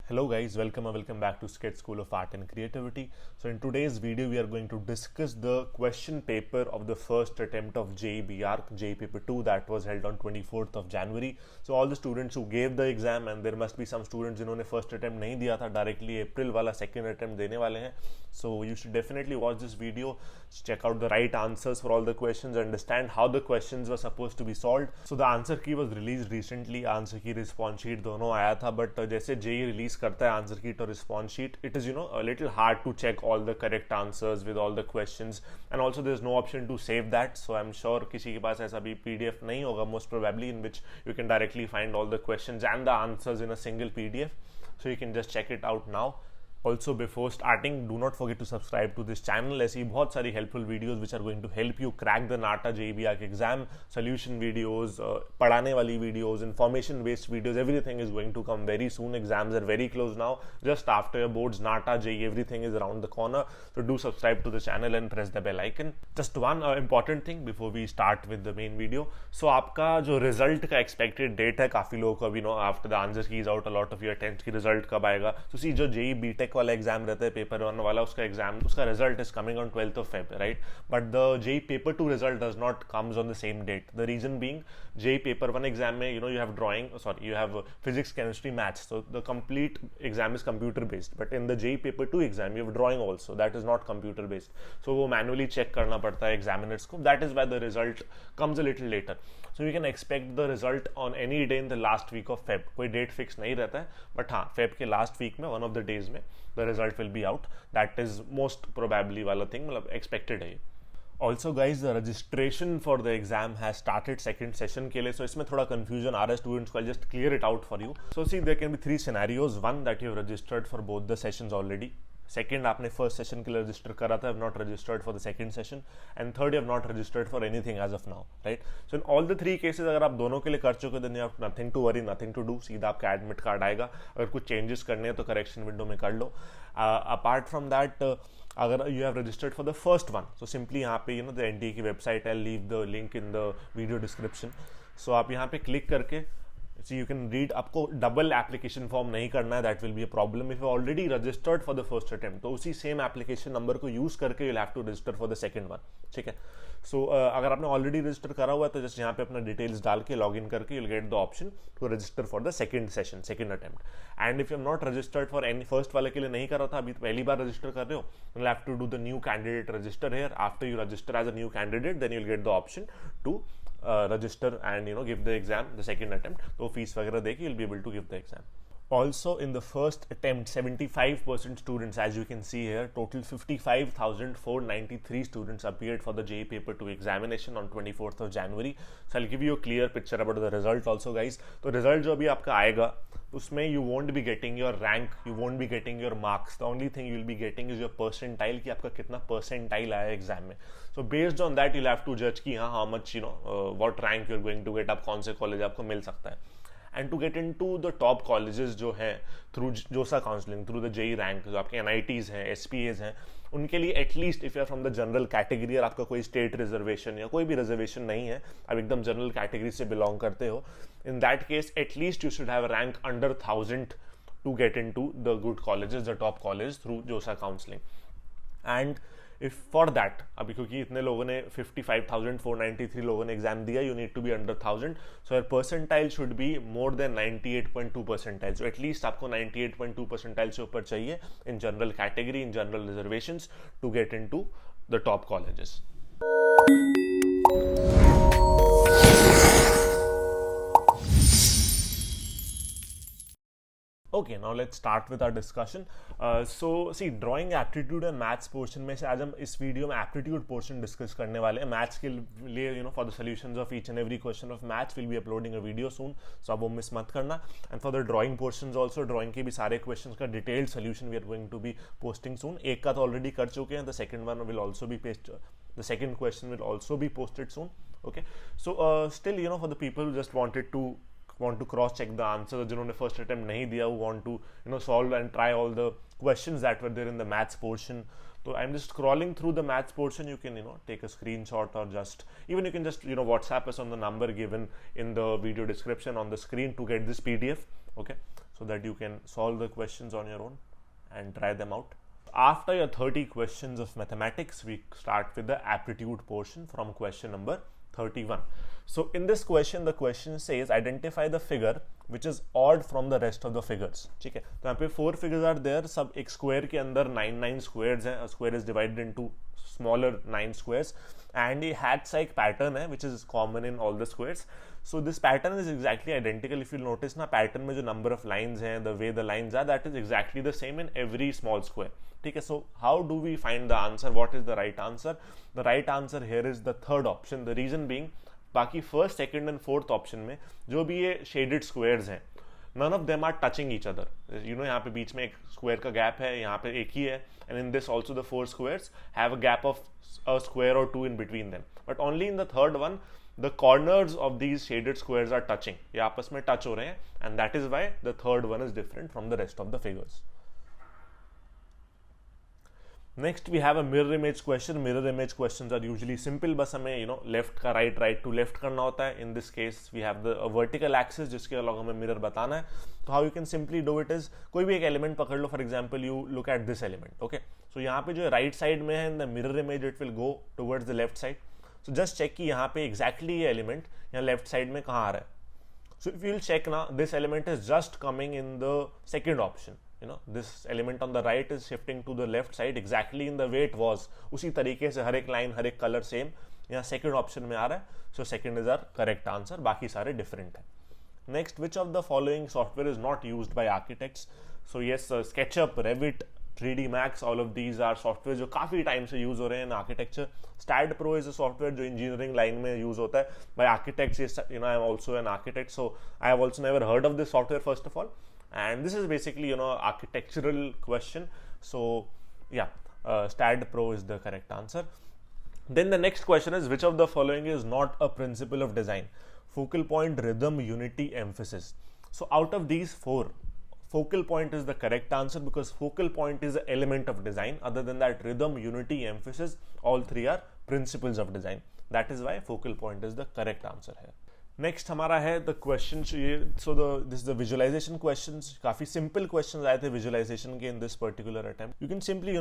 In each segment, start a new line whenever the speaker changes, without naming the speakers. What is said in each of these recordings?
Hello guys, welcome back to Sketch School of Art and Creativity. So in today's video we are going to discuss the question paper of the first attempt of JEE ARC, JEE paper 2 that was held on 24th of January. So all the students who gave the exam, and there must be some students जिन्होंने first attempt नहीं दिया था, directly April वाला second attempt देने वाले हैं. So you should definitely watch this video, check out the right answers for all the questions, understand how the questions were supposed to be solved. So the answer key was released recently, answer key response sheet दोनों आया था, but जैसे JEE release करता है answer sheet और response sheet, it is a little hard to check all the correct answers with all the questions, and also there is no option to save that. So I'm sure किसी के पास ऐसा भी PDF नहीं होगा, most probably, in which you can directly find all the questions and the answers in a single PDF. So you can just check it out now. Also, before starting, do not forget to subscribe to this channel. ऐसी बहुत सारी helpful videos which are going to help you crack the NATA JEE ARC exam. Solution videos, पढ़ाने वाली videos, information based videos, everything is going to come very soon. Exams are very close now. Just after your boards, NATA JEE, everything is around the corner. So do subscribe to the channel and press the bell icon. Just one important thing before we start with the main video. So आपका जो result का expected date है, काफी लोगों को अभी after the answer key is out, a lot of your 10th की result कब आएगा. So see, जो JEE BTech वाला एग्जाम रहता है, पेपर 1 वाला, उसका result is coming on 12th of Feb, right? But the JEE paper 2 result does not comes on the same date. The reason being, JEE paper 1 exam में you have drawing, you have physics, chemistry, maths, so the complete exam is computer based. But in the JEE paper 2 exam you have drawing also, that is not computer based. सो वो manually check करना पड़ता है examiners को. That is why the result comes a little letter. So you can expect the result on any day in the last week of Feb. कोई date fix नहीं रहता है, but हाँ, Feb के लास्ट वीक में, one of the days में, the result will be out. That is most probably वाला thing, मतलब expected है. Also guys, the registration for the exam has started second session के लिए. So इसमें थोड़ा confusion आ रहा है students को. I'll just clear it out for you. So see, there can be three scenarios. One, that you have registered for both the sessions already. Second, आपने first session के लिए रजिस्टर करा था, have not registered for the second session. And third, you have not registered for anything as of now, right? So in all the three cases, अगर आप दोनों के लिए कर चुके, then you have nothing to worry, nothing to do. सीधा आपका admit card आएगा. अगर कुछ चेंजेस करने हैं तो करेक्शन विंडो में कर लो. अपार्ट फ्रॉम दैट, अगर you have registered for the first one, so simply यहाँ पे द NTA की website, I leave the link in the video description. So आप यहाँ पे क्लिक करके so you can read, आपको डबल एप्लीकेशन फॉर्म नहीं करना है, that will be a problem. If you already registered for the first attempt, तो उसी सेम एप्लीकेशन नंबर को यूज करके you have to register for the second one, ठीक है? सो अगर आपने ऑलरेडी रजिस्टर करा हुआ है तो जस्ट यहाँ पे अपना डिटेल्स डाल के लॉग इन करके you will get the option to register for the second session, second attempt. And if you have not registered for any, first वाले के लिए नहीं करा था, अभी पहली बार रजिस्टर कर रहे हो, you will have to do the new candidate register here. After you register as a new candidate, then you will get the option to register and give the exam, the second attempt. तो fees वगैरह देके you'll be able to give the exam. Also, in the first attempt, 75% students, as you can see here, total 55,493 students appeared for the JEE paper 2 examination on 24th of January. So I'll give you a clear picture about the result also, guys. तो result जो अभी आपका आएगा, उसमें you won't be getting your rank, you won't be getting your marks. The only thing you'll be getting is your percentile, कि आपका कितना percentile आया एग्जाम में. So based on that, you'll have to judge कि हाँ, how much, what rank you're going to get, आप कौन से कॉलेज आपको मिल सकता है. And to get into the top colleges जो हैं थ्रू जोसा counselling, through the JEE rank, जो आपके NITs हैं, SPAs हैं, उनके लिए at least if you are from the general category और आपका कोई स्टेट रिजर्वेशन या कोई भी रिजर्वेशन नहीं है, आप एकदम जनरल कैटेगरी से बिलोंग करते हो, in that case at least you should have a rank under 1000 to get into the good colleges, the top college through जोसा counselling. And if for that, अभी क्योंकि इतने लोगों ने 55,493 लोगों ने एग्जाम दिया, you need to be under 1000. So your percentile should be more than 98.2 percentile. So at least आपको 98.2 परसेंटाइल से ऊपर चाहिए in general category, in general reservations, to get into the top colleges. Okay, now let's start with our discussion. So see, drawing aptitude and maths portion में से आज हम इस video में aptitude portion discuss करने वाले हैं. Maths के लिए for the solutions of each and every question of maths we'll be uploading a video soon, so आप वो miss मत करना. And for the drawing portions also, drawing के भी सारे questions का detailed solution we are going to be posting soon. एक का तो already कर चुके हैं, the second one will also be the second question will also be posted soon. Okay, so still for the people who just want to cross check the answers, जिन्होंने first attempt नहीं दिया, who want to solve and try all the questions that were there in the maths portion. So I'm just scrolling through the maths portion. You can take a screenshot, or you can just WhatsApp us on the number given in the video description on the screen to get this PDF. Okay, so that you can solve the questions on your own and try them out. After your 30 questions of mathematics, we start with the aptitude portion from question number 31. So in this question, the question says identify the figure which is odd from the rest of the figures. ठीक है, तो यहाँ पे 4 figures are there, सब एक square के अंदर 9 squares हैं. A square is divided into smaller 9 squares and a hat-like pattern है which is common in all the squares. So this pattern is exactly identical. If you notice ना, pattern में जो number of lines हैं, the way the lines are, that is exactly the same in every small square. ठीक है, so how do we find the answer? What is the right answer? The right answer here is the third option. The reason being, बाकी first second and fourth option में जो भी ये shaded squares हैं, none of them are touching each other. You know, यहाँ पे बीच में एक स्क्वायर का गैप है, यहाँ पे एक ही है, and in this also the 4 squares have a gap of a square or 2 in between them. But only in the third one, the corners of these shaded squares are touching. ये आपस में touch हो रहे हैं, and that is why the third one is different from the rest of the figures. Next we have a mirror image question. Mirror image questions are usually simple, बस हमें left का right to left करना होता है. In this case we have the vertical axis जिसके अलग हमें mirror बताना है. So how you can simply do it is, कोई भी एक element पकड़ लो. For example, you look at this element. Okay, so यहाँ पे जो right side में है, in the mirror image it will go towards the left side. So just check कि यहाँ पे exactly ये element यहाँ left side में कहाँ आ रहा है. So if you will check now, this element is just coming in the second option. This element on the right is shifting to the left side exactly in the way it was. उसी तरीके से हर एक line, हर एक colour same यहाँ second option में आ रहा है. So second is our correct answer, बाकी सारे डिफरेंट है. Next, which of the following software is not used by architects? So yes, SketchUp, Revit, 3D Max, all of these are software जो काफी time से यूज हो रहे हैं in architecture. STAAD Pro is a software जो engineering line में use होता है by architects. I am also an architect, so I have also never heard of this software first of all. And this is basically architectural question. So yeah, STAAD Pro is the correct answer. Then the next question is, which of the following is not a principle of design? Focal point, rhythm, unity, emphasis. So out of these 4, focal point is the correct answer because focal point is an element of design. Other than that, rhythm, unity, emphasis, all 3 are principles of design. That is why focal point is the correct answer here. Next हमारा है the question. So this the visualization questions. काफी simple questions आए थे visualization के in this particular attempt. You can simply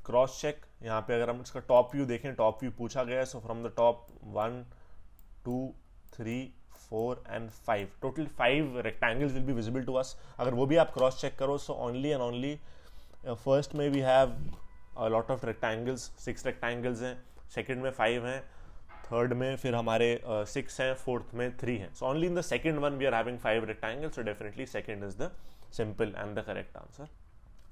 cross check. यहाँ पे अगर हम इसका टॉप व्यू देखें, टॉप व्यू पूछा गया है. So from the top 1 2 3 4 and 5, total 5 rectangles will be visible to us. अगर वो भी आप क्रॉस चेक करो, so only and only first में we have a lot of rectangles, 6 rectangles हैं. सेकेंड में 5 हैं, थर्ड में फिर हमारे 6 हैं, फोर्थ में 3 हैं. So only in the second one we are having 5 rectangles. So definitely second is the simple and the correct answer.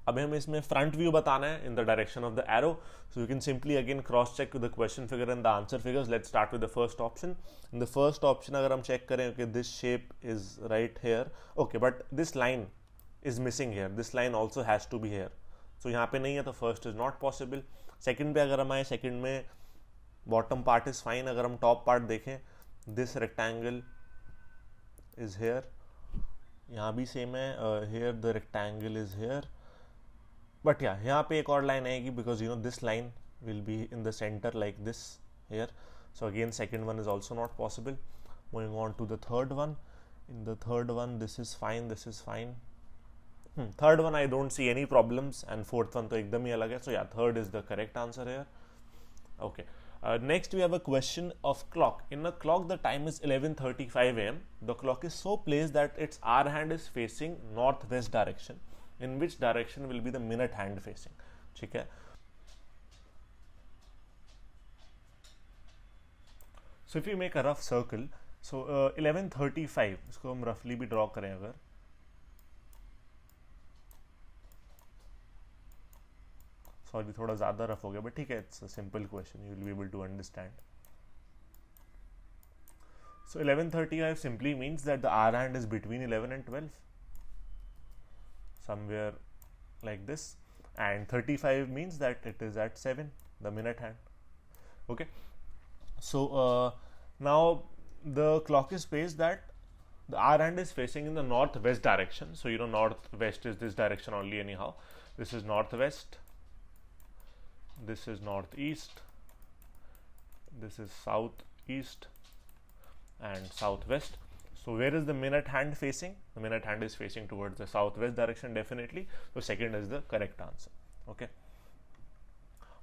अब हमें इसमें फ्रंट व्यू बताना है in the direction of the arrow. So you can simply again cross check the question figure and the answer figures. Let's start with the first option. In the first option अगर हम check करें, okay, this shape is right here, okay, but this line is missing here. This line also has to be here. So यहाँ पे नहीं है, तो first is not possible. Second पे अगर हम आए, सेकेंड में बॉटम पार्ट इज फाइन. अगर हम टॉप पार्ट देखें, दिस रेक्टेंगल इज हेयर, यहाँ भी सेम है, here the rectangle is here. But या यहाँ पे एक और लाइन आएगी because this line will be in the centre like this here. So again second one is also not possible. Moving on to the third one. In the third one this is fine, this is fine. Third one I don't see any problems and fourth one तो एकदम ही अलग है. सो या third is the correct answer here. Okay. Next we have a question of clock. In a clock the time is 11:35 am. The clock is so placed that its hour hand is facing northwest direction. In which direction will be the minute hand facing? ठीक है. So if you make a rough circle, so 11:35 इसको हम roughly भी draw करें अगर, sorry थोड़ा ज़्यादा rough हो गया बट ठीक है, it's a simple question, you will be able to understand. So 11:35 simply means that the hour hand is between 11 and 12, somewhere like this, and 35 means that it is at 7, the minute hand. Okay, so now the clock is placed that the hour hand is facing in the northwest direction. So northwest is this direction only anyhow. This is northwest, this is northeast, this is southeast and southwest. So where is the minute hand facing? The minute hand is facing towards the southwest direction definitely. So second is the correct answer. Okay.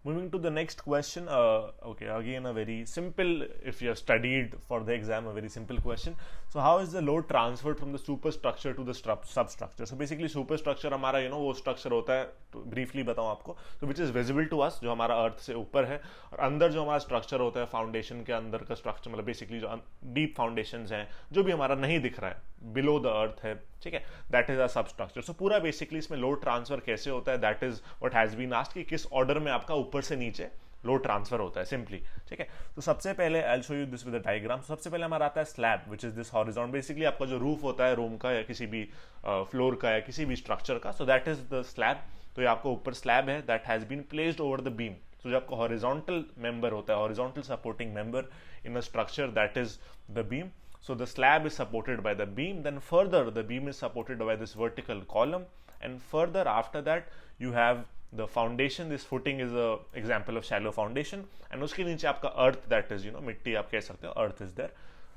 Moving to the next question. Okay, again a very simple, if you have studied for the exam, a very simple question. So how is the load transferred from the superstructure to the substructure? So basically superstructure हमारा वो structure होता है, तो briefly बताऊँ आपको, so which is visible to us, जो हमारा अर्थ से ऊपर है, और अंदर जो हमारा structure होता है, फाउंडेशन के अंदर का structure, मतलब basically जो deep foundations हैं, जो भी हमारा नहीं दिख रहा है, below the earth है, ठीक है, that is a substructure. So पूरा basically इसमें load transfer कैसे होता है, that is what has been asked, कि किस order में आपका ऊपर से नीचे लोड ट्रांसफर होता है सिंपली, ठीक है. तो सबसे पहले आई will show you this with the diagram. सबसे पहले हमारा आता है slab, which is this horizontal, basically आपका जो रूफ होता है रूम का या किसी भी फ्लोर का या किसी भी स्ट्रक्चर का, so that is the slab. तो ये आपको ऊपर स्लैब है, that has been placed over the beam. तो जो आपका हॉरिजॉन्टल मेंबर होता है, horizontal supporting member in a structure, that is the beam. So the slab is supported by the beam, then further the beam is supported by this vertical column, and further after that you have the foundation. This footing is a example of shallow foundation, and uske niche aapka earth, that is mitti aap keh sakte ho, earth is there.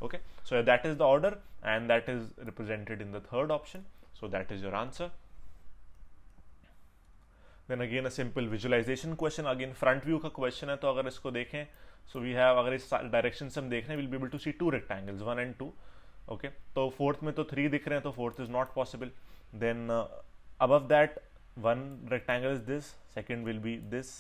Okay, so that is the order, and that is represented in the third option. So that is your answer. Then again a simple visualization question, again front view का question है. तो अगर इसको देखें, so we have, अगर इस direction से हम देख रहे हैं, we'll be able to see two rectangles, 1 and 2. okay, तो फोर्थ में तो 3 दिख रहे हैं, तो fourth is not possible. then above that one rectangle is this, second will be this.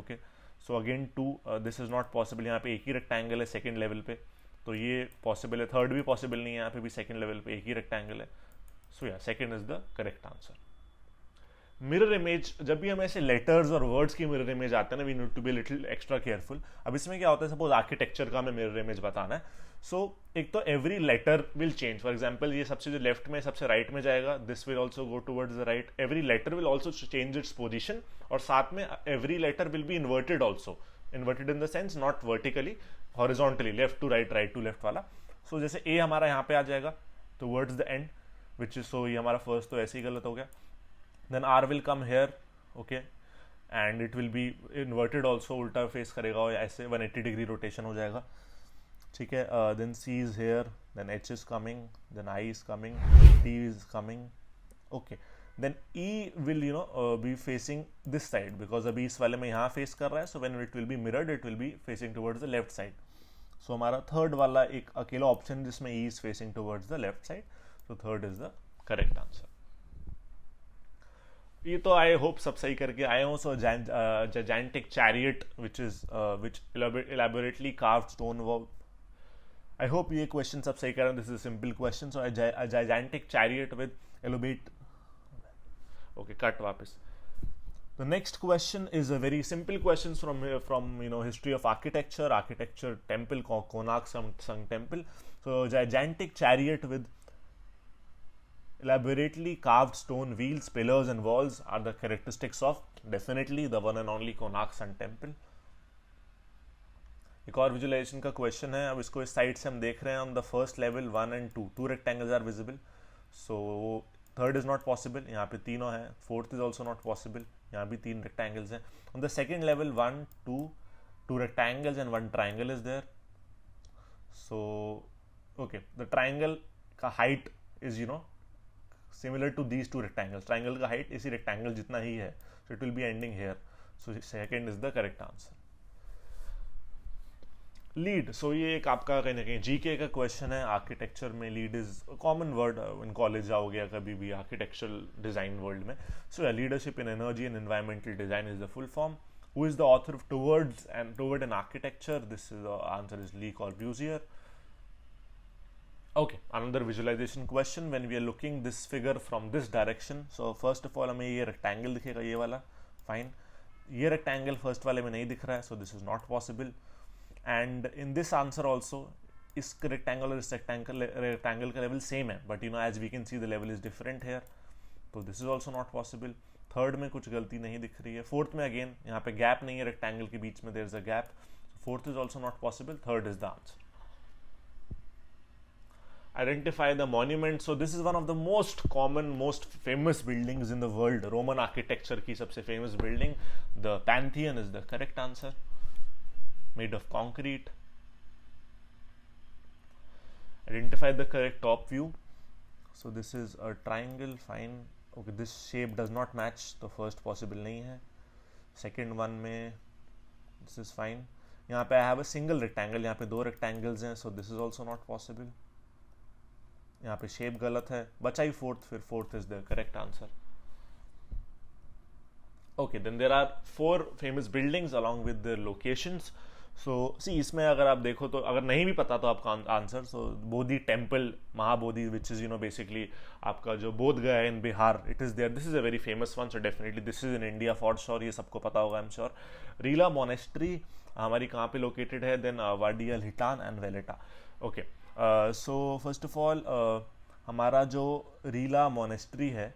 okay, so again 2, this is not possible. यहाँ पे एक ही rectangle है second level पे, तो ये possible है. थर्ड भी possible नहीं है, यहाँ पे भी second level पे एक ही rectangle है. so yeah, second is the correct answer. Mirror image, जब भी हमें ऐसे लेटर्स और वर्ड्स की मिरर इमेज आते हैं ना, we need to be little extra careful. अब इसमें क्या होता है, सपोज आर्किटेक्चर का हमें मिरर इमेज बताना है. सो एक तो every letter will change. For example ये सबसे जो लेफ्ट में सबसे राइट में जाएगा, this will also go towards the right. Every letter will also change its position, और साथ में every letter will be inverted also. Inverted in the sense not vertically, horizontally, left to right, right to left वाला. So जैसे A हमारा यहाँ पे आ जाएगा towards the end, which is, सो ये हमारा फर्स्ट तो ऐसे ही गलत हो गया. then R will come here, okay, and it will be inverted also, उल्टा फेस करेगा और ऐसे 180 डिग्री रोटेशन हो जाएगा, ठीक है. then C is here, then H is coming, then I is coming, T is coming, okay. then E will be facing this side, because अभी इस वाले में यहाँ फेस कर रहा है, so when it will be mirrored it will be facing towards the left side. so हमारा third वाला एक अकेला ऑप्शन जिसमें E is facing towards the left side, so third is the correct answer. ये तो आई होप सब सही करके आए हो. सो gigantic chariot which elaborately carved stone wall. I hope ये क्वेश्चन सब सही कर रहे हैं. This is simple question. So a gigantic chariot with elaborate, okay, cut वापस. The next question is a very simple question from history of architecture temple, Konark Sun temple. So gigantic chariot with elaborately carved stone wheels, pillars and walls are the characteristics of definitely the one and only Konark Sun temple. एक और visualisation का question है. अब इसको इस side से हम देख रहे हैं. On the first level 1 and 2 two rectangles are visible, so third is not possible. यहाँ पे तीनों है. fourth is also not possible. यहाँ भी 3 rectangles हैं. on the second level 1, 2 rectangles and 1 triangle is there. so okay, the triangle का height is similar to these two rectangles. triangle का height इसी rectangle जितना ही है, so it will be ending here. so second is the correct answer. Lead, so ये एक आपका कहीं ना कहीं जीके का क्वेश्चन है. आर्किटेक्चर में lead is common word, in college जाओगे या कभी भी आर्किटेक्चरल डिजाइन वर्ल्ड में. So leadership in energy and environmental design is the full form. Who is the author of toward an architecture? This is the answer is Le Corbusier. Okay, another visualization question. When we are looking this figure from this direction, so first of all हमें ये rectangle दिखेगा, ये वाला, fine. ये rectangle first वाले में नहीं दिख रहा है, so this is not possible. And in this answer also, इस rectangle और इस rectangle का level same है, but as we can see the level is different here, so this is also not possible. Third में कुछ गलती नहीं दिख रही है. Fourth में again यहाँ पे gap नहीं है rectangle के बीच में, there is a gap. So fourth is also not possible. Third is the answer. Identify the monument. So this is one of the most common, most famous buildings in the world. Roman architecture की सबसे famous building, the Pantheon is the correct answer. Made of concrete. Identify the correct top view. So this is a triangle, fine. Okay, this shape does not match, तो first possible नहीं है. Second one में this is fine. यहाँ पे I have a single rectangle, यहाँ पे 2 rectangles हैं, so this is also not possible. यहाँ पे shape गलत है, बचा ही fourth, फिर fourth is the correct answer. Okay, then there are 4 famous buildings along with their locations. सो सी इसमें अगर आप देखो तो अगर नहीं भी पता तो आपका answer, so Bodhi temple, Mahabodhi, which is basically आपका जो बोध गया है in Bihar, it is there. This is a very famous one, so definitely this is in India for sure, ये सबको पता होगा I am sure. Rila monastery हमारी कहाँ पे लोकेटेड है? Then Wadi al, Hitan and Valletta. Okay, so first of all हमारा जो रीला मोनेस्ट्री है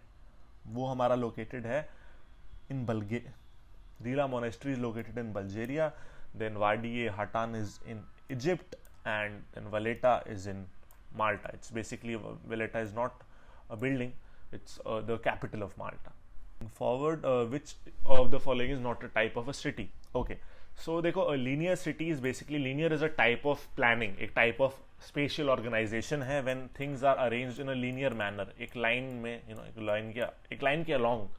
वो हमारा लोकेटेड है इन Reela monastery is located in Bulgaria. Then Wadi Hatan is in Egypt, and then Valletta is in Malta. It's basically, Valletta is not a building, it's the capital of Malta. Forward, which of the following is not a type of a city? Okay, so देखो, a linear city is basically, linear is a type of planning, एक type of spatial organization है when things are arranged in a linear manner. एक line में, एक line के along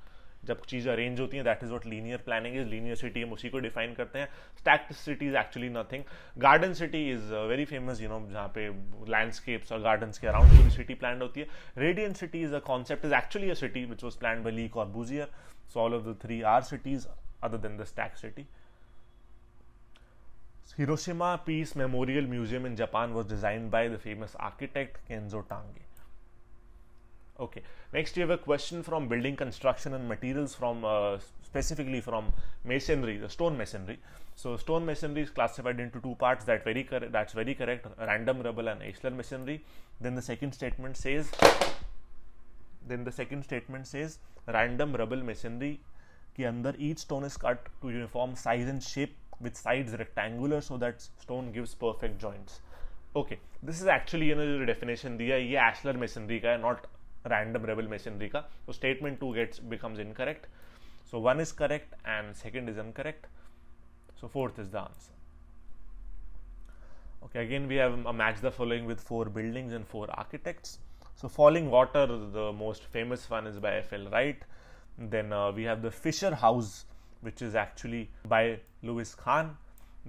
जब चीज़ arrange होती है, that is what linear planning is. Linear city हम उसी को डिफाइन करते हैं. Stacked city is actually nothing. Garden city is very famous, जहाँ पे लैंडस्केप्स और गार्डन्स के अराउंड पूरी सिटी प्लान होती है. Radiant city is a concept, is actually a city which was plan by Le Corbusier. So all of the 3 are cities other than the stacked city. Hiroshima peace memorial museum in Japan was designed by the famous architect Kenzo Tange. Okay, next we have a question from building construction and materials, from specifically from masonry, the stone masonry. So stone masonry is classified into 2 parts. That's very correct. Random rubble and ashlar masonry. Then the second statement says random rubble masonry के अंदर each stone is cut to uniform size and shape with sides rectangular so that stone gives perfect joints. Okay, this is actually जो definition दिया है ये ashlar masonry का है, not random rubble masonry का. So statement 2 becomes incorrect. So 1 is correct and second is incorrect. So fourth is the answer. Okay, again we have matched the following with 4 buildings and 4 architects. So Falling Water, the most famous one, is by F.L. Wright. Then we have the Fisher House, which is actually by Louis Kahn.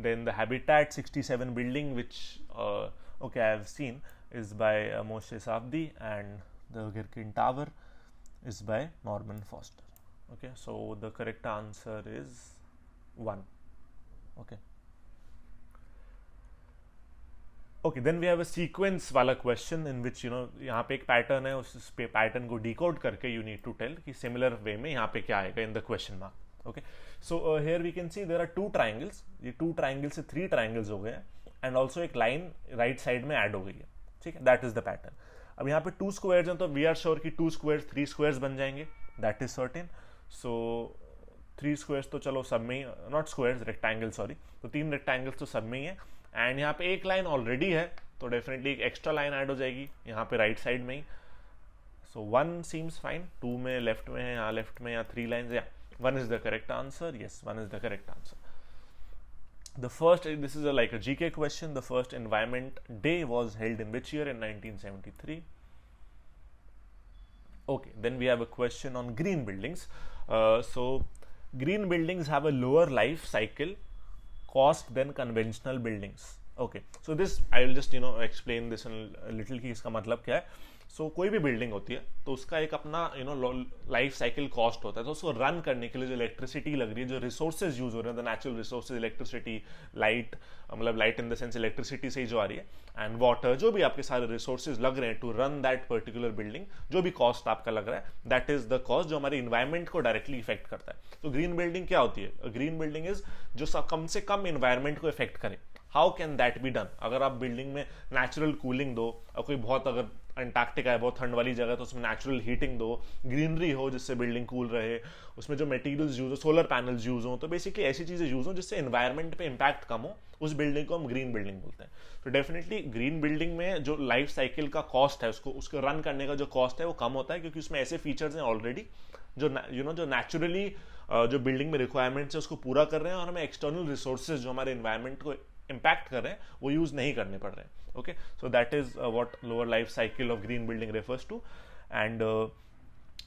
Then the Habitat 67 building, which I have seen, is by Moshe Safdie, and the Gherkin Tower is by Norman Foster. Okay, so the correct answer is 1. Okay, then we have a sequence वाला question in which यहाँ पे एक pattern है, उस पे pattern को decode करके you need to tell कि सिमिलर वे में यहाँ पे क्या आएगा in the question mark. Okay, so here we can see there are 2 triangles. ये 2 triangles से 3 triangles हो गए and also एक line right side में add हो गई है. ठीक है, that is the pattern. अब यहाँ पे 2 squares हैं तो we are sure कि 2 squares 3 squares बन जाएंगे, that is certain. So 3 squares तो चलो सब में ही, not squares, rectangles sorry, तो 3 rectangles तो सब में ही है. एंड यहाँ पे एक लाइन ऑलरेडी है तो डेफिनेटली एक एक्स्ट्रा लाइन ऐड हो जाएगी यहाँ पे राइट साइड में ही. सो 1 सीम्स फाइन. 2 में लेफ्ट में है, यहाँ लेफ्ट में, यहाँ 3 लाइन्स, या 1 is the correct answer. Yes, 1 is the correct answer. The first, this is like a GK question. The first Environment Day was held in which year? In 1973. Okay, then we have a question on green buildings. So green buildings have a lower life cycle cost than conventional buildings. Okay, so this I will just explain this in a little कि इसका मतलब क्या है. So कोई भी building होती है तो उसका एक अपना लाइफ साइकिल कॉस्ट होता है. तो उसको रन करने के लिए जो इलेक्ट्रिसिटी लग रही है, जो रिसोर्सेज यूज हो रहे हैं, the natural resources, electricity, light, मतलब light in the sense electricity से ही जो आ रही है, एंड वाटर, जो भी आपके सारे रिसोर्सेज लग रहे हैं to run that particular building, जो भी कॉस्ट आपका लग रहा है, दैट इज द कॉस्ट जो हमारे इन्वायरमेंट को डायरेक्टली इफेक्ट करता है. तो ग्रीन बिल्डिंग क्या होती है? ग्रीन बिल्डिंग इज जो कम से कम इन्वायरमेंट को इफेक्ट करे. How can that be done? अगर आप बिल्डिंग में नेचुरल कूलिंग दो, और कोई बहुत अगर अंटार्कटिका है, बहुत ठंड वाली जगह, तो उसमें नेचुरल हीटिंग दो, ग्रीनरी हो जिससे बिल्डिंग कूल रहे, उसमें जो मटेरियल्स यूज हो, सोलर पैनल्स यूज हो, तो बेसिकली ऐसी चीजें यूज हो जिससे एनवायरनमेंट पे इंपैक्ट कम हो, उस बिल्डिंग को हम ग्रीन बिल्डिंग बोलते हैं. तो डेफिनेटली ग्रीन बिल्डिंग में जो लाइफ साइकिल का कॉस्ट है, उसको रन करने का जो कॉस्ट है वो कम होता है, क्योंकि उसमें ऐसे फीचर्स हैं ऑलरेडी जो जो नेचुरली जो बिल्डिंग में रिक्वायरमेंट्स है उसको पूरा कर रहे हैं, और हमें एक्सटर्नल रिसोर्सेज जो हमारे एनवायरनमेंट को इम्पैक्ट कर रहे हैं वो यूज नहीं करने पड़ रहे हैं. Okay, so that is what lower life cycle of green building refers to. And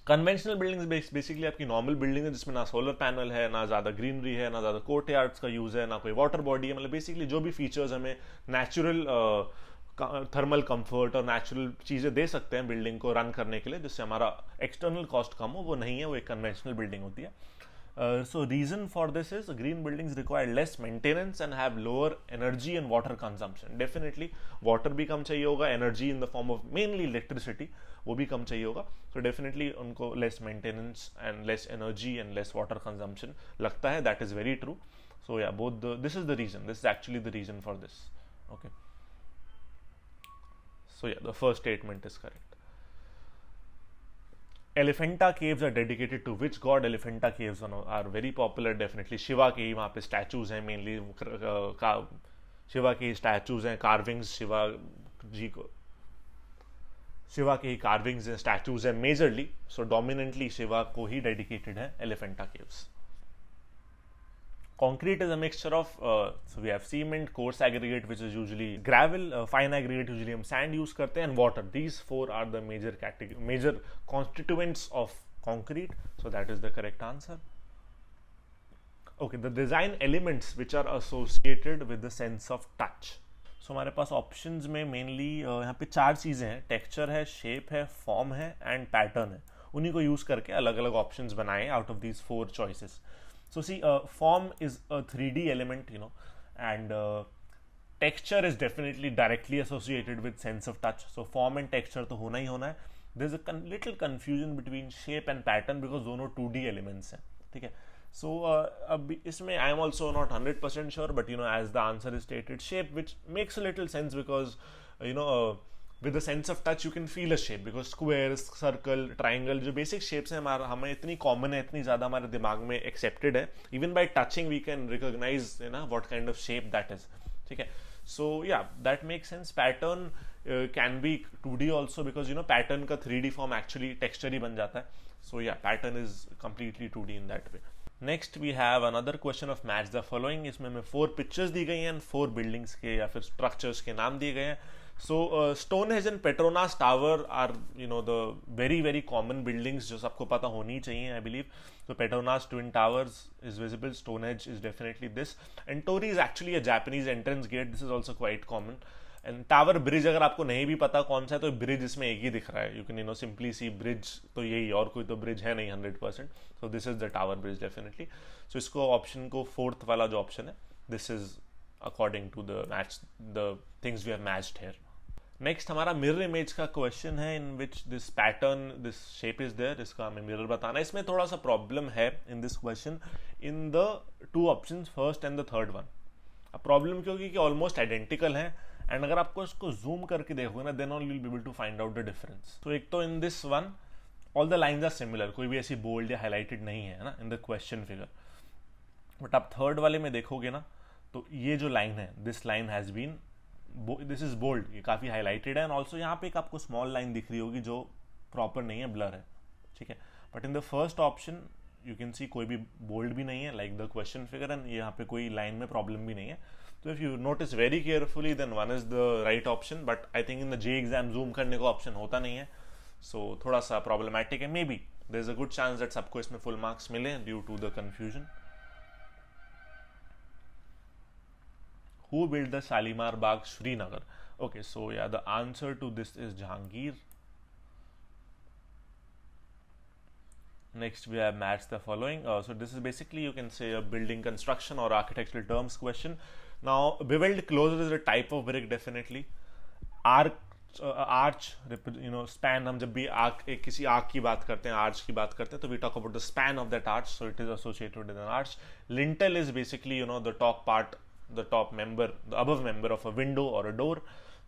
conventional buildings basically आपकी नॉर्मल बिल्डिंग है जिसमें ना सोलर पैनल है, ना ज़्यादा ग्रीनरी है, ना ज़्यादा कोर्ट यार्ड्स का यूज़ है, ना कोई वाटर बॉडी है. मतलब बेसिकली जो भी फीचर्स हमें नेचुरल थर्मल कंफर्ट और नेचुरल चीज़ें दे सकते हैं बिल्डिंग को रन करने के लिए जिससे हमारा एक्सटर्नल कॉस्ट कम हो, वो नहीं है, वो एक कन्वेंशनल बिल्डिंग होती है. So reason for this is green buildings require less maintenance and have lower energy and water consumption. Definitely water भी कम चाहिए होगा, energy in the form of mainly electricity वो भी कम चाहिए होगा. So definitely उनको less maintenance and less energy and less water consumption लगता है. That is very true. So yeah, this is the reason. This is actually the reason for this. Okay. So yeah, the first statement is correct. Elephanta caves are dedicated to which god? Elephanta caves are very popular, definitely. Shiva के ही वहाँ पे statues हैं mainly. Shiva के ही statues हैं, carvings Shiva के ही carvings हैं, statues हैं majorly. So dominantly Shiva को ही dedicated है Elephanta caves. Concrete is a mixture of so we have cement, coarse aggregate which is usually gravel, fine aggregate usually हम sand use करते हैं, and water. These four are the major constituents of concrete. So that is the correct answer. Okay, the design elements which are associated with the sense of touch. So हमारे पास options में mainly यहाँ पे 4 चीज़ें हैं. Texture है, shape है, form है, and pattern है. उन्हीं को use करके अलग अलग options बनाए out of these 4 choices. So see, form is a 3D element, you know, and texture is definitely directly associated with sense of touch. So form and texture तो होना ही होना है. There's a little confusion between shape and pattern because दोनों 2D elements हैं, ठीक है. So अब इसमें I am also not 100% sure, but you know, as the answer is stated, shape, which makes a little sense because you know. With the sense of touch you can feel a shape because square, circle, triangle जो basic shapes हैं हमें इतनी common है, इतनी ज़्यादा हमारे दिमाग में accepted है. Even by touching we can recognize what kind of shape that is, ठीक है. So yeah, that makes sense. Pattern can be 2D also because you know pattern का 3D form actually texture ही बन जाता है. So yeah, pattern is completely 2D in that way. Next we have another question of match the following. इसमें हमें 4 pictures दी गई हैं, 4 buildings के या फिर structures के नाम दिए गए हैं. So Stonehenge and Petronas Tower are you know the very common buildings जो सबको पता होनी चाहिए I believe. So Petronas Twin Towers is visible. Stonehenge is definitely this. And Torii is actually a Japanese entrance gate. This is also quite common. And Tower Bridge अगर आपको नहीं भी पता कौन सा है तो bridge इसमें एक ही दिख रहा है. You can you know simply see bridge तो यही, और कोई तो bridge है नहीं 100%. So this is the Tower Bridge definitely. So इसको option को 4th वाला जो option है, this is according to the things we have matched here. Next हमारा मिरर इमेज का क्वेश्चन है in which this pattern, this shape is there, इसका हमें मिरर बताना है. इसमें थोड़ा सा प्रॉब्लम है in this question in the 2 options, first and the third one. अब प्रॉब्लम क्यों कि ऑलमोस्ट आइडेंटिकल है एंड अगर आपको इसको जूम करके देखोगे ना then all will be able to find out the difference. तो एक तो in this one all the lines are similar, कोई भी ऐसी बोल्ड या हाईलाइटेड नहीं है ना in the question figure. But आप थर्ड वाले में देखोगे ना तो ये जो लाइन है, this line has been, this is bold, ये काफ़ी हाईलाइटेड है. एंड ऑल्सो यहाँ पे एक आपको स्मॉल लाइन दिख रही होगी जो प्रॉपर नहीं है, ब्लर है, ठीक है. But in the first option you can सी कोई भी बोल्ड भी नहीं है like the question figure, and यहाँ पे कोई लाइन में प्रॉब्लम भी नहीं है. तो if you notice very carefully then one is the right option. But I think in the J exam zoom करने का ऑप्शन होता नहीं है, सो थोड़ा सा प्रॉब्लमैटिक है. Maybe there is a good chance that सबको इसमें फुल मार्क्स मिले due to the confusion. Who built the Shalimar Bagh, Srinagar? Okay, so yeah, the answer to this is Jahangir. Next we have matched the following. So this is basically you can say a building construction or architectural terms question. Now beveled closure is a type of brick definitely. Arch you know span, हम जब भी किसी arc की बात करते हैं, arch की बात करते हैं तो we talk about the span of that arch, so it is associated with an arch. Lintel is basically you know the top part, the top member, the above member of a window or a door.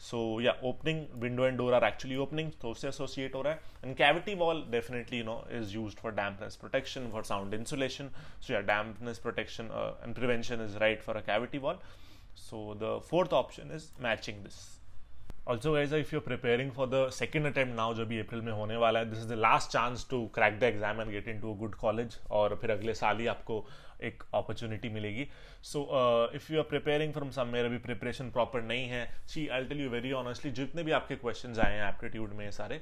So yeah, opening, window and door are actually opening, तो उससे associate हो रहा है. And cavity wall definitely you know is used for dampness protection, for sound insulation. So yeah, dampness protection and prevention is right for a cavity wall. So the fourth option is matching this. Also guys if you preparing for the second attempt now जो भी April में होने वाला है, this is the last chance to crack the exam and get into a good college, और फिर अगले साल ही आपको एक अपॉर्चुनिटी मिलेगी. So if you are preparing from somewhere, अभी प्रिपरेशन प्रॉपर नहीं है, see I tell you very honestly, जितने भी आपके क्वेश्चन आए हैं एप्टीट्यूड में सारे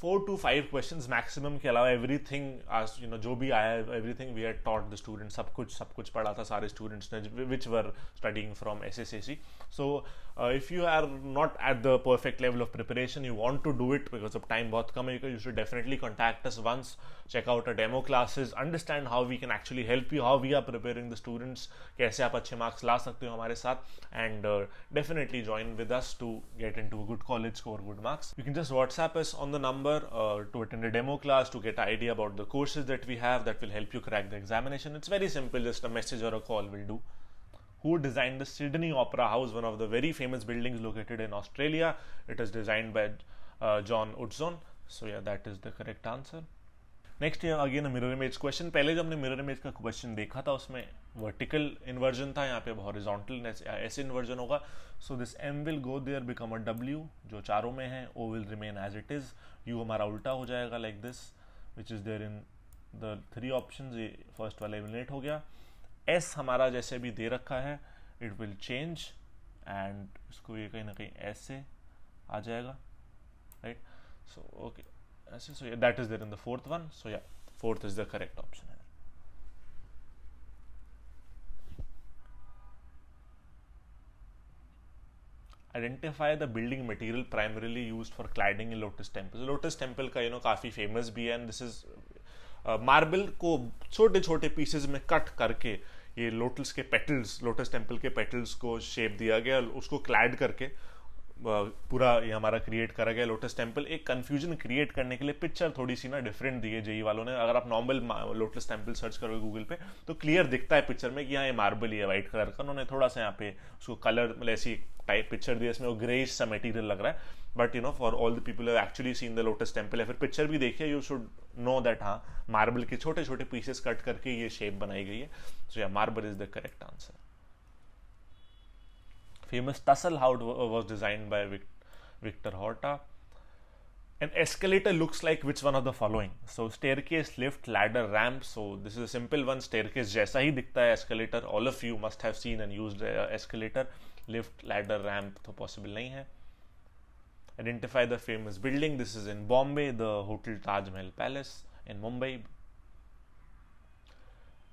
4 to 5 क्वेश्चंस मैक्सिमम के अलावा एवरीथिंग जो भी आया है, everything we had taught the student, सब कुछ पढ़ा था सारे स्टूडेंट्स ने which were studying from SSAC. So if you are not at the perfect level of preparation, you want to do it because of time बहुत कम है, you should definitely contact us once, check out a demo classes, understand how we can actually help you, how we are preparing the students, कैसे आप अच्छे marks ला सकते हो हमारे साथ, and definitely join with us to get into a good college, score good marks. You can just WhatsApp us on the number to attend a demo class, to get an idea about the courses that we have that will help you crack the examination. It's very simple, just a message or a call will do. Who designed the Sydney Opera House, one of the very famous buildings located in Australia? It is designed by John Utzon. So yeah, that is the correct answer. Next again mirror image question. पहले जो हमने mirror image का question देखा था उसमें vertical inversion था, यहाँ पे हॉरिजॉन्टल ऐसे इन्वर्जन होगा. So this M will go there, become a W जो चारों में है, O will remain as it is, U हमारा उल्टा हो जाएगा like this which is there in the 3 options. ये फर्स्ट वाला एलिमिनेट हो गया. S हमारा जैसे भी दे रखा है, इट विल चेंज एंड इसको ये कहीं ना कहीं ऐसे आ जाएगा, right. So okay, so yeah, that is there in the fourth one. So yeah, fourth is the correct option here. Identify the building material primarily used for cladding in Lotus Temple. So Lotus Temple का काफ़ी famous भी है, and this is marble को छोटे छोटे pieces में cut करके ये लोटस के पेटल्स, लोटस टेम्पल के पेटल्स को शेप दिया गया, उसको क्लैड करके पूरा ये हमारा क्रिएट करा गया लोटस टेम्पल. एक कंफ्यूजन क्रिएट करने के लिए पिक्चर थोड़ी सी ना डिफरेंट दी है जेई वालों ने. अगर आप नॉर्मल लोटस टेम्पल सर्च करोगे गूगल पे तो क्लियर दिखता है पिक्चर में कि यहाँ ये मार्बल ही है वाइट कलर का. उन्होंने थोड़ा सा यहाँ पे उसको कलर मतलब ऐसी टाइप पिक्चर दी, इसमें वो ग्रेइश सा मटेरियल लग रहा है. But for all the people have actually seen the lotus temple, या फिर पिक्चर भी देखिए, यू शुड नो दैट हाँ मार्बल के छोटे छोटे पीसेस कट करके ये शेप बनाई गई है. सो या marble is the correct answer. Famous tussle house was designed by Victor Horta. An escalator looks like which one of the following? So staircase, lift, ladder, ramp. So this is a simple one. Staircase जैसा ही दिखता है escalator. All of you must have seen and used escalator. Lift, ladder, ramp तो possible नहीं है. Identify the famous building. This is in Bombay, the Hotel Taj Mahal Palace in Mumbai.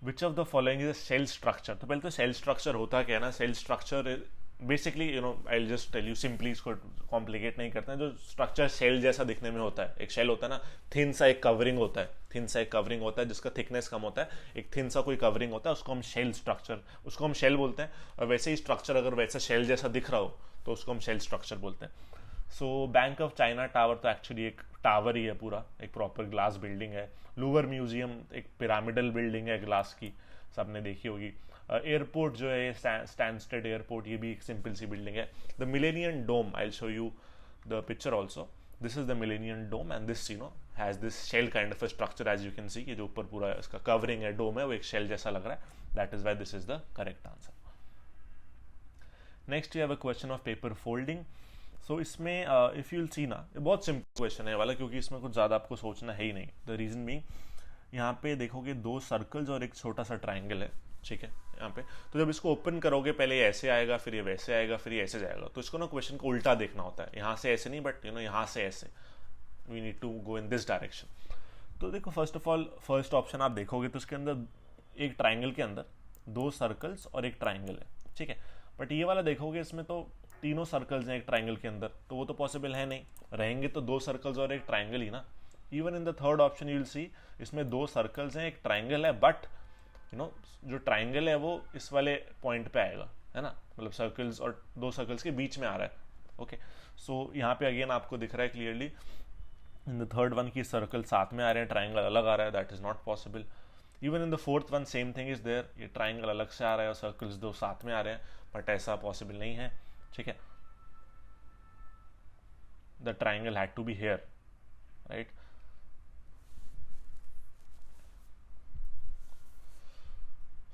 Which of the following is a cell structure? तो पहले तो cell structure होता क्या है ना? Cell structure basically I just tell you simply, इसको complicate नहीं करते हैं. जो स्ट्रक्चर सेल जैसा दिखने में होता है, एक शेल होता है ना, थिन सा एक कवरिंग होता है, थिन सा एक कवरिंग होता है जिसका थिकनेस कम होता है, एक थिन सा कोई कवरिंग होता है, उसको हम शेल स्ट्रक्चर, उसको हम शेल बोलते हैं. और वैसे ही स्ट्रक्चर अगर वैसा शेल जैसा दिख रहा हो तो उसको हम शेल स्ट्रक्चर बोलते हैं. So bank of China tower तो एक्चुअली एक टावर ही है पूरा, एक प्रॉपर ग्लास बिल्डिंग है. लूवर म्यूजियम एक पिरामिडल बिल्डिंग है ग्लास की, सबने देखी होगी. एयरपोर्ट जो है स्टैनस्टेड एयरपोर्ट, ये भी एक सिंपल सी बिल्डिंग है. The Millennium Dome, I will show you the picture also. This is the Millennium Dome and this has this shell kind of a structure as you can see. ये जो ऊपर पूरा इसका कवरिंग है, डोम है, वो एक शेल जैसा लग रहा है. That is why this is the correct answer. Next you have a question of paper folding. So इसमें इफ यूल सी ना, बहुत सिंपल क्वेश्चन है वाला, क्योंकि इसमें कुछ ज़्यादा आपको सोचना है ही नहीं. द रीजन बीइंग, यहाँ पे देखोगे 2 सर्कल्स और एक छोटा सा ट्राइंगल है, ठीक है यहाँ पे. तो जब इसको ओपन करोगे पहले ये ऐसे आएगा, फिर ये वैसे आएगा, फिर ये ऐसे जाएगा. तो इसको ना क्वेश्चन को उल्टा देखना होता है, यहाँ से ऐसे नहीं बट यहाँ से ऐसे. We need to go in this direction. तो देखो first of all first option आप देखोगे तो उसके अंदर एक ट्राइंगल के अंदर 2 सर्कल्स और एक ट्राइंगल है, ठीक है. बट ये वाला देखोगे इसमें तो तीनों सर्कल्स हैं एक ट्राइंगल के अंदर, तो वो तो पॉसिबल है नहीं. रहेंगे तो 2 सर्कल्स और एक ट्राइंगल ही ना. Even in the third option you will see इसमें 2 सर्कल्स हैं एक ट्राइंगल है, बट जो ट्राइंगल है वो इस वाले पॉइंट पे आएगा, है ना, मतलब सर्कल्स और 2 सर्कल्स के बीच में आ रहा है. ओके, सो यहाँ पे अगेन आपको दिख रहा है clearly in the third one की सर्कल साथ में आ रहे हैं, ट्राइंगल अलग आ रहा है. That is not possible. Even in the fourth one same thing is there, ये ट्राइंगल अलग से आ रहा है और सर्कल्स 2 साथ में आ रहे हैं, बट ऐसा पॉसिबल नहीं है, ठीक है. The triangle had to be here, right.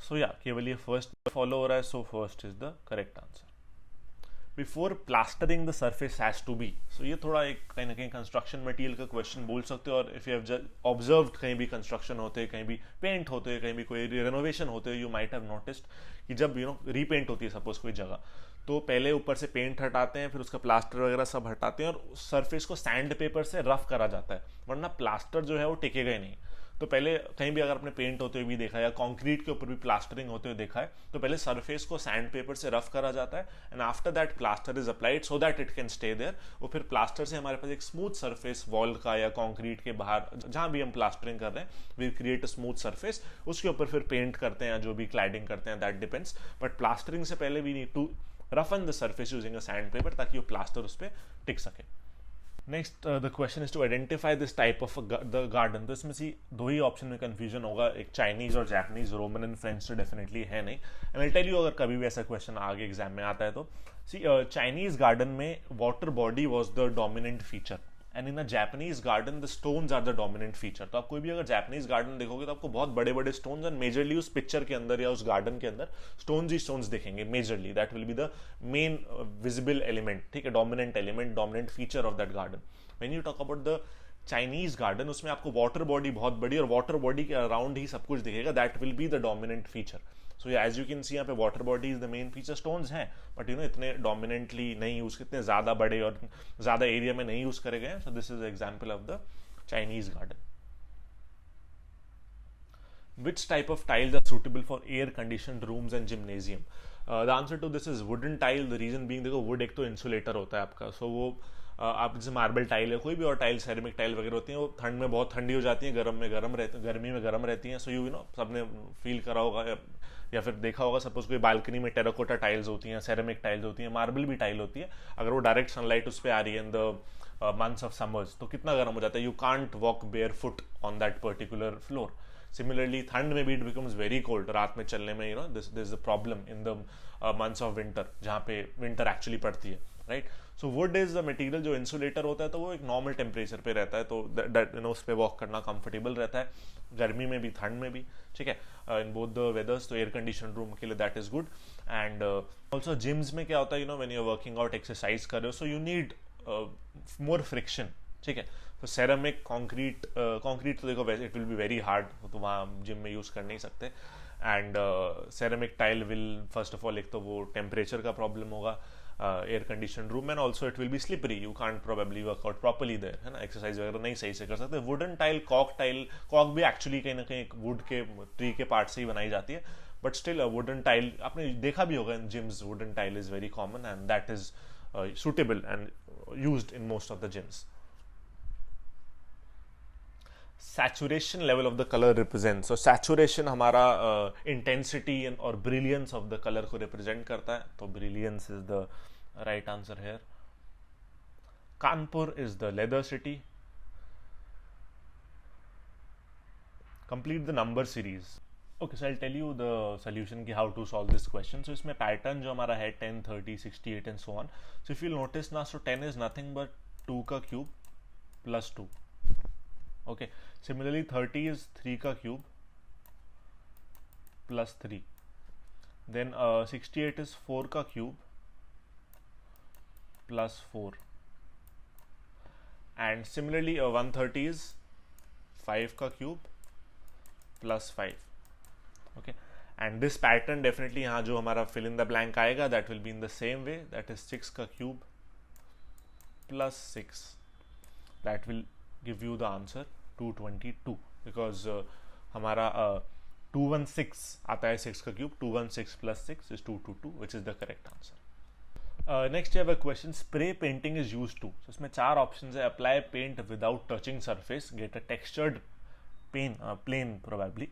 So या केवल ये फर्स्ट फॉलो हो रहा है, so first is the correct answer. Before plastering the surface has to be. So ये थोड़ा एक कहीं ना कहीं कंस्ट्रक्शन मटेरियल का क्वेश्चन बोल सकते हो, और इफ यू हैव ऑब्जर्व्ड कहीं भी कंस्ट्रक्शन होते हैं, कहीं भी पेंट होते हैं, कहीं भी कोई रेनोवेशन होते हैं, यू माइट हैव नोटिस्ड कि जब रीपेंट होती है सपोज कोई जगह, तो पहले ऊपर से पेंट हटाते हैं, फिर उसका प्लास्टर वगैरह सब हटाते हैं और सरफेस को सैंड पेपर से रफ करा जाता है, वरना प्लास्टर जो है वो टिकेगा ही नहीं। तो पहले कहीं भी अगर आपने पेंट होते हुए भी देखा है या कंक्रीट के ऊपर भी प्लास्टरिंग होते हुए देखा है, तो पहले सरफेस को सैंड पेपर से रफ करा जाता है and after that plaster is applied so that it can stay there. वो फिर प्लास्टर से हमारे पास एक स्मूथ सरफेस वॉल का या कंक्रीट के बाहर जहां भी हम प्लास्टरिंग कर रहे हैं, we create a smooth surface, उसके ऊपर फिर पेंट करते हैं या जो भी क्लैडिंग करते हैं, दैट डिपेंड्स। बट प्लास्टरिंग से पहले we need to roughen the surface using a sandpaper ताकि वो प्लास्टर उस पर टिक सके। Next the question is to identify this type of the garden. तो इसमें सी दो ही ऑप्शन में कंफ्यूजन होगा, एक चाइनीज और जापानीज, रोमन एंड फ्रेंच तो डेफिनेटली है नहीं। एंड आई टेल यू अगर कभी भी ऐसा क्वेश्चन आगे एग्जाम में आता है तो सी चाइनीज गार्डन में water body was the dominant feature and in a Japanese garden the stones are the dominant feature. तो आप कोई भी अगर जापानीज गार्डन देखोगे तो आपको बहुत बड़े बड़े स्टोन्स और मेजरली उस पिक्चर के अंदर या उस गार्डन के अंदर स्टोन्स ही स्टोन्स दिखेंगे majorly, that will be the main visible element, ठीक है, dominant element, dominant feature of that garden. When you talk about the Chinese garden, उसमें आपको वाटर बॉडी बहुत बड़ी और वाटर बॉडी के अराउंड ही सब कुछ दिखेगा, that will be the dominant feature. So as you can see यहाँ पे water body is the main feature, stones हैं बट इतने डोमिनेंटली नहीं यूज, इतने ज्यादा बड़े और ज्यादा एरिया में नहीं यूज करे गए। So this is example of the Chinese garden. Which type of tiles are suitable for air conditioned rooms and gymnasium? The answer to this is wooden tile. The reason being, देखो wood एक तो insulator होता है आपका, so वो आप जैसे marble tile है, कोई भी और टाइल, सेरेमिक टाइल वगैरह होती हैं, वो ठंड में बहुत ठंडी हो जाती है, गर्मी में गर्म रहती हैं। सो यू नो सबने फील करा होगा या फिर देखा होगा, सपोज कोई बालकनी में टेराकोटा टाइल्स होती हैं, सेरेमिक टाइल्स होती हैं, मार्बल भी टाइल होती है, अगर वो डायरेक्ट सनलाइट उस पर आ रही है in the months of summers तो कितना गर्म हो जाता है, you can't walk bear foot on that particular floor. Similarly, ठंड में भी it becomes very cold, रात में चलने में this is a problem in the months of winter, जहाँ पे winter actually पड़ती है, right? So wood is a material जो insulator होता है, तो वो एक normal temperature पे रहता है, तो that उस पे walk करना comfortable रहता है, गर्मी में भी ठंड में भी, ठीक है, in both the weathers। तो air conditioned room के लिए that is good। And also gyms में क्या होता है, when you're working out, exercise कर रहे हो, so you need more friction, ठीक है। तो सेरामिक कंक्रीट तो देखो वैसे it will be very hard, तो वहाँ जिम में यूज़ कर नहीं सकते। And ceramic tile will first of all, एक तो वो टेम्परेचर का प्रॉब्लम होगा air condition room, and also it will be slippery, you can't probably work out properly there, है ना, एक्सरसाइज वगैरह नहीं सही से कर सकते। वुडन टाइल, कॉक भी एक्चुअली कहीं ना कहीं वुड के ट्री के पार्ट से ही बनाई जाती है, बट स्टिल वुडन टाइल आपने देखा भी होगा in gyms, wooden tile is very common and that is suitable and used in most of the gyms. Saturation level of the colour represent, so saturation हमारा intensity और brilliance of the colour को represent करता है, तो brilliance is the right answer here. Kanpur is the leather city. Complete the number series. Okay, so I tell you the solution की how to solve this question. सो इसमें pattern जो हमारा है 10, 30, 68 and so on. So if you notice ना, सो 10 is nothing but 2 का cube plus 2। Okay, similarly 30 is 3 का cube plus 3, then 68 is 4 का cube plus 4, and similarly 130 is 5 का cube plus 5. Okay, and this pattern definitely यहाँ जो हमारा fill in the blank आएगा, that will be in the same way, that is 6 का cube plus 6, that will give you the answer 222, because हमारा 216 आता है 6 का cube, 216 plus 6 is 222, which is the correct answer. Next you have a question, spray painting is used to, so इसमें 4 options है। apply paint without touching surface, get a textured plane probably,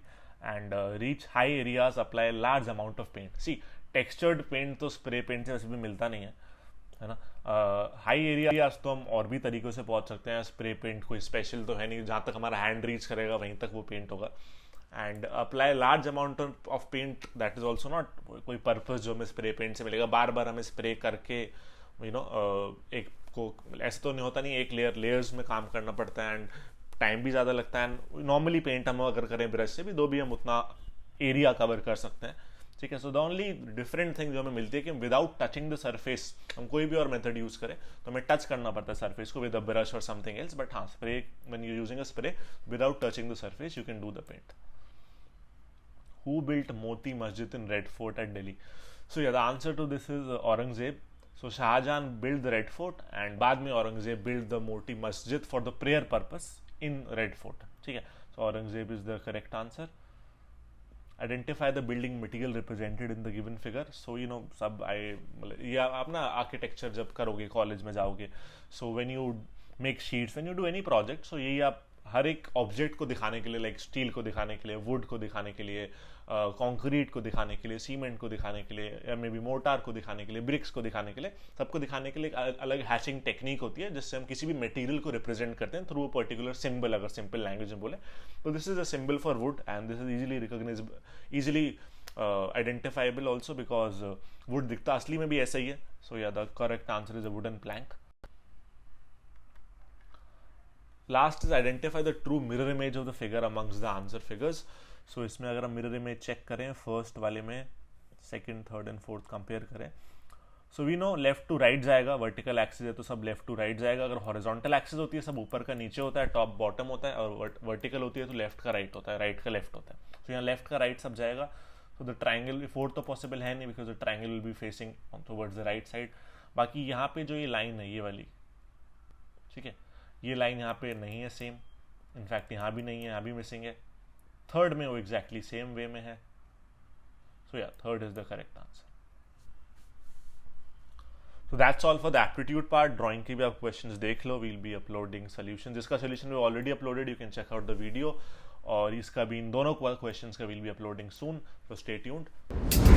and reach high areas, apply large amount of paint. See, textured paint तो spray paint से वैसे भी मिलता नहीं है ना। हाई एरियाज तो हम और भी तरीकों से पहुंच सकते हैं, स्प्रे पेंट कोई स्पेशल तो है नहीं, जहाँ तक हमारा हैंड रीच करेगा वहीं तक वो पेंट होगा। And apply large amount of paint, that is also not कोई पर्पस जो हमें स्प्रे पेंट से मिलेगा, बार बार हमें स्प्रे करके एक को ऐसा तो नहीं होता, नहीं, एक लेयर्स में काम करना पड़ता है एंड टाइम भी ज़्यादा लगता है। एंड नॉर्मली पेंट हम अगर करें ब्रश से भी, दो भी हम उतना एरिया कवर कर सकते हैं, ठीक है। So the only different thing जो हमें मिलती है कि विदाउट टचिंग द सरफेस हम कोई भी और मेथड यूज करें तो हमें टच करना पड़ता है सरफेस को विद अ ब्रश और समथिंग एल्स, बट हाँ spray when you using a spray without touching the surface you can do the paint. Who built Moti Masjid in Red Fort at Delhi? So yeah, the answer to this is Aurangzeb. So Shahjahan built the Red Fort and बाद में Aurangzeb built the Moti Masjid for the prayer purpose in Red Fort. ठीक है, so Aurangzeb is the correct answer. Identify the building material represented in the given figure. So you know सब ये आप ना architecture जब करोगे college में जाओगे, so when you make sheets, when you do any project, so यही आप हर एक ऑब्जेक्ट को दिखाने के लिए, लाइक स्टील को दिखाने के लिए, वुड को दिखाने के लिए, कंक्रीट को दिखाने के लिए, सीमेंट को दिखाने के लिए, या मे बी मोटार को दिखाने के लिए, ब्रिक्स को दिखाने के लिए, सबको दिखाने के लिए एक अलग हैशिंग टेक्निक होती है जिससे हम किसी भी मटेरियल को रिप्रेजेंट करते हैं थ्रू अ पर्टिकुलर सिंबल, अगर सिंपल लैंग्वेज में बोले तो this is a symbol for wood and this is easily recognisable, easily identifiable also because wood दिखता असली में भी ऐसा ही है। सो या the correct answer is a wooden plank. Last is identify the true mirror image of the figure amongst the answer figures. So इसमें अगर हम मिरर इमेज चेक करें, फर्स्ट वाले में second, third and fourth compare करें, so we know left to right जाएगा, vertical axis है तो सब लेफ्ट टू राइट जाएगा, अगर हॉरिजॉन्टल एक्सिस होती है सब ऊपर का नीचे होता है, टॉप बॉटम होता है, और वर्टिकल होती है तो लेफ्ट का राइट होता है, राइट का लेफ्ट होता है। तो यहाँ लेफ्ट का राइट सब जाएगा। तो द ट्राइंगल फोर्थ तो पॉसिबल है नहीं because the triangle will be facing towards the right side. बाकी यहाँ पे जो ये लाइन है ये वाली, ठीक है, ये लाइन यहाँ पे नहीं है सेम, इनफैक्ट यहाँ भी नहीं है, यहाँ भी मिसिंग है। थर्ड में वो एग्जैक्टली सेम वे में है। सो या third is the correct answer. So that's all for the aptitude part. Drawing के भी आप क्वेश्चंस देख लो, वील बी अपलोडिंग सोल्यूशन, जिसका solution we already uploaded, you can check out the video, और इसका भी इन दोनों क्वेश्चंस का will be uploading soon, so stay tuned.